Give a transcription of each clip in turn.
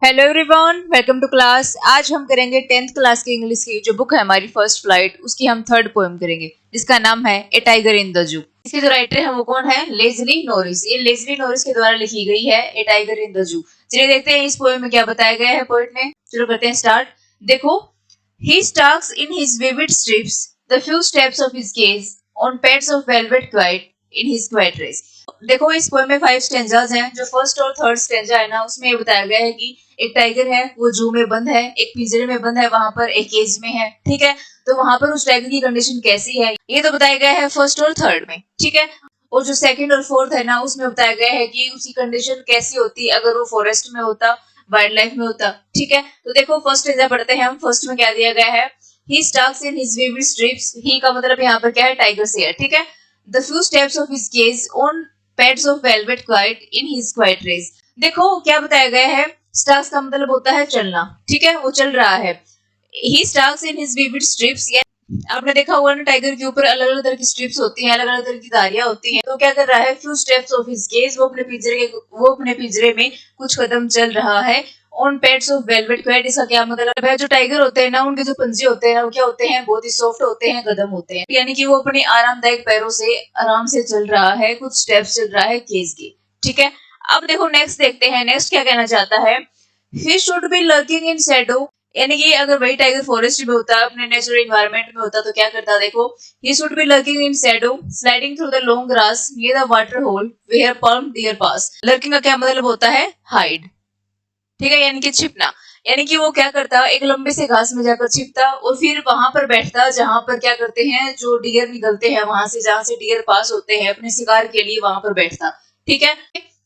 Hello everyone, welcome to class. आज हम करेंगे 10th क्लास की इंग्लिश की जो बुक है हमारी फर्स्ट फ्लाइट, उसकी हम थर्ड पोएम करेंगे जिसका नाम है ए टाइगर इन द जू। इसके जो राइटर है वो कौन है? Lazily Norris. ये लेज़ली नॉरिस के द्वारा लिखी गई है ए टाइगर इन द जू। चलिए देखते हैं इस पोएम में क्या बताया गया है पोएट ने। चलो करते हैं स्टार्ट। देखो, ही stalks in his vivid strips the few steps of his gaze on pads of velvet quiet in his quiet race। देखो, इस पोएम में 5 स्टेंजास हैं। जो फर्स्ट और थर्ड स्टेंजा है ना, उसमें ये बताया गया है कि एक टाइगर है, वो जू में बंद है, एक पिंजरे में बंद है, वहां पर एक केज में है। ठीक है, तो वहां पर उस टाइगर की कंडीशन कैसी है ये तो बताया गया है फर्स्ट और थर्ड में। ठीक है, और जो सेकंड और फोर्थ है ना, उसमें बताया गया है कि उसकी कंडीशन कैसी होती अगर वो फॉरेस्ट में होता, वाइल्ड लाइफ में होता। ठीक है, तो देखो फर्स्ट स्टेंजा पढ़ते हैं हम। फर्स्ट में क्या दिया गया है? He starks in his vivid stripes. He का मतलब यहाँ पर क्या है? टाइगर से है। ठीक है, the few steps of his gaze on pads of velvet quite in his quite race. देखो क्या बताया गया है? स्टार्क्स का मतलब होता है चलना। ठीक है, वो चल रहा है। He starks in his vivid stripes. आपने देखा होगा ना, टाइगर के ऊपर अलग अलग तरह की स्ट्रिप्स होती हैं, अलग अलग तरह की धारियां होती हैं। तो क्या कर रहा है? Few steps of his gauge, वो अपने पिंजरे में कुछ कदम चल रहा है। On pads of velvet quite, इसका क्या मतलब है? जो टाइगर होते हैं ना, उनके जो पंजे होते हैं ना, वो क्या होते हैं? बहुत ही सॉफ्ट होते हैं, कदम होते हैं। यानी कि वो अपने आरामदायक पैरों से आराम से चल रहा है, कुछ स्टेप्स चल रहा है केज के। ठीक है, अब देखो नेक्स्ट देखते हैं। नेक्स्ट क्या कहना चाहता है? He should be lurking in shadow। यानी कि अगर वही टाइगर फॉरेस्ट में होता, अपने नेचुरल एनवायरनमेंट में होता, तो क्या करता? देखो, he should be lurking in shadow sliding through the long grass near the water hole where palm deer pass। lurking का क्या मतलब होता है? हाइड। ठीक है, यानी कि छिपना। यानी कि वो क्या करता? एक लंबे से घास में जाकर छिपता और फिर वहां पर बैठता जहां पर क्या करते हैं, जो डियर निकलते हैं वहां से, जहां से डियर पास होते हैं अपने शिकार के लिए, वहां पर बैठता। ठीक है,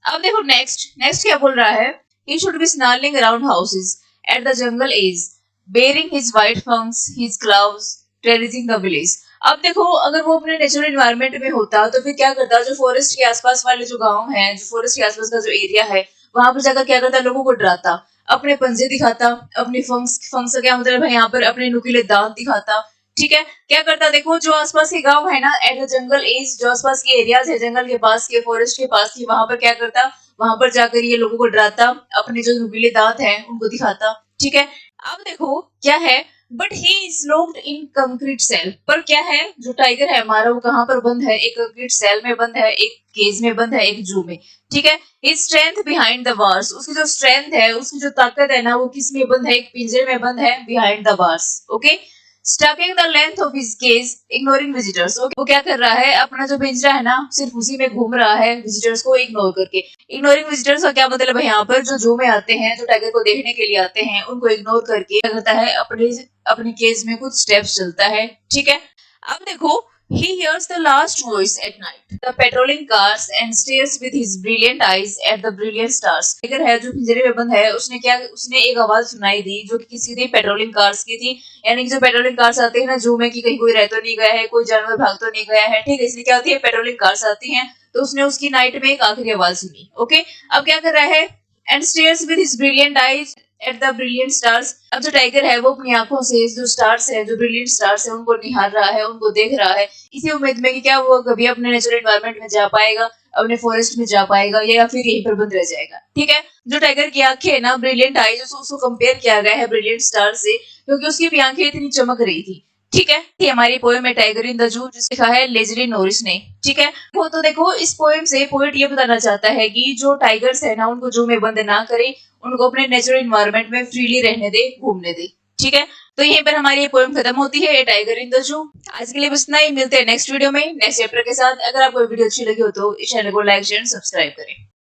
अब देखो नेक्स्ट क्या बोल रहा है? He should be snarling around houses at the jungle edge, bearing his white fangs, his claws, terrorizing the village। अब देखो, अगर वो अपने नेचुरल एनवायरनमेंट में होता तो फिर क्या करता? जो फॉरेस्ट के आसपास वाले जो गांव हैं, जो फॉरेस्ट के आसपास का जो एरिया है, वहां पर जाकर क्या करता? लोगों को डराता, अपने पंजे दिखाता, अपने फंक्स का क्या मतलब है यहाँ पर? अपने नुकीले दांत दिखाता। ठीक है, क्या करता? देखो, जो आसपास के गांव है ना, एट द जंगल एज, जो आसपास के एरियाज है, जंगल के पास के, फॉरेस्ट के पास की, वहां पर क्या करता? वहां पर जाकर ये लोगों को डराता, अपने जो नुकीले दांत हैं उनको दिखाता। ठीक है, अब देखो क्या है? But he is locked in concrete cell. पर क्या है? जो टाइगर है हमारा, वो कहां पर बंद है? एक कंक्रीट सेल में बंद है, एक केज में बंद है, एक जू में। ठीक है, his strength behind the bars. उसकी जो स्ट्रेंथ है, उसकी जो ताकत है ना, वो किस में बंद है? एक पिंजरे में बंद है, behind the bars. Okay, stalking the length of his cage ignoring visitors. वो क्या कर रहा है? अपना जो पिंजरा है ना, सिर्फ उसी में घूम रहा है, विजिटर्स को इग्नोर करके। इग्नोरिंग विजिटर्स का क्या मतलब है? यहाँ पर जो जू में आते हैं, जो टाइगर को देखने के लिए आते हैं, उनको इग्नोर करके क्या करता है? अपने केज में कुछ स्टेप्स चलता है। ठीक है, अब देखो, he hears the last voice at night, the patrolling cars, and stares with his brilliant eyes at the brilliant stars। Tiger है जो पिंजरे में बंद है, उसने एक आवाज सुनाई दी जो कि किसी थी? पेट्रोलिंग कार्स की थी। यानी कि जो पेट्रोलिंग कार्स आते हैं ना जू में, कि कहीं कोई रह तो नहीं गया है, कोई जानवर भाग तो नहीं गया है। ठीक है, इसलिए क्या होती है? पेट्रोलिंग कार्स आती हैं। तो उसने उसकी नाइट में एक आखिरी आवाज सुनी। ओके, अब क्या कर रहा है? And stairs with his brilliant eyes at the brilliant stars. अब जो टाइगर है वो अपनी आंखों से जो स्टार्स है, जो ब्रिलियंट स्टार्स है, उनको निहार रहा है, उनको देख रहा है, इसी उम्मीद में कि क्या वो कभी अपने नेचुरल एनवायरनमेंट में जा पाएगा, अपने फॉरेस्ट में जा पाएगा, या फिर यहीं पर बंद रह जाएगा। ठीक है, जो टाइगर की आंखें है ना, ब्रिलियंट आईज, उसको कंपेयर किया गया है ब्रिलियंट स्टार से, क्योंकि उसकी भी आंखें इतनी चमक रही थी। ठीक है, ये हमारी पोएम है टाइगर इन द जू, जिसे लिखा है लेज़ली नॉरिस ने। ठीक है, वो तो देखो, इस पोएम से पोएट ये बताना चाहता है कि जो टाइगर्स है ना, उनको जू में बंद ना करे, उनको अपने नेचुरल एनवायरनमेंट में फ्रीली रहने दे, घूमने दे। ठीक है, तो यहीं पर हमारी ये पोएम खत्म होती है, ए टाइगर इन द जू। आज के लिए बस इतना ही। मिलते हैं नेक्स्ट वीडियो में नेक्स्ट चैप्टर के साथ। अगर आपको वीडियो अच्छी लगी हो तो इस चैनल को लाइक शेयर सब्सक्राइब करें।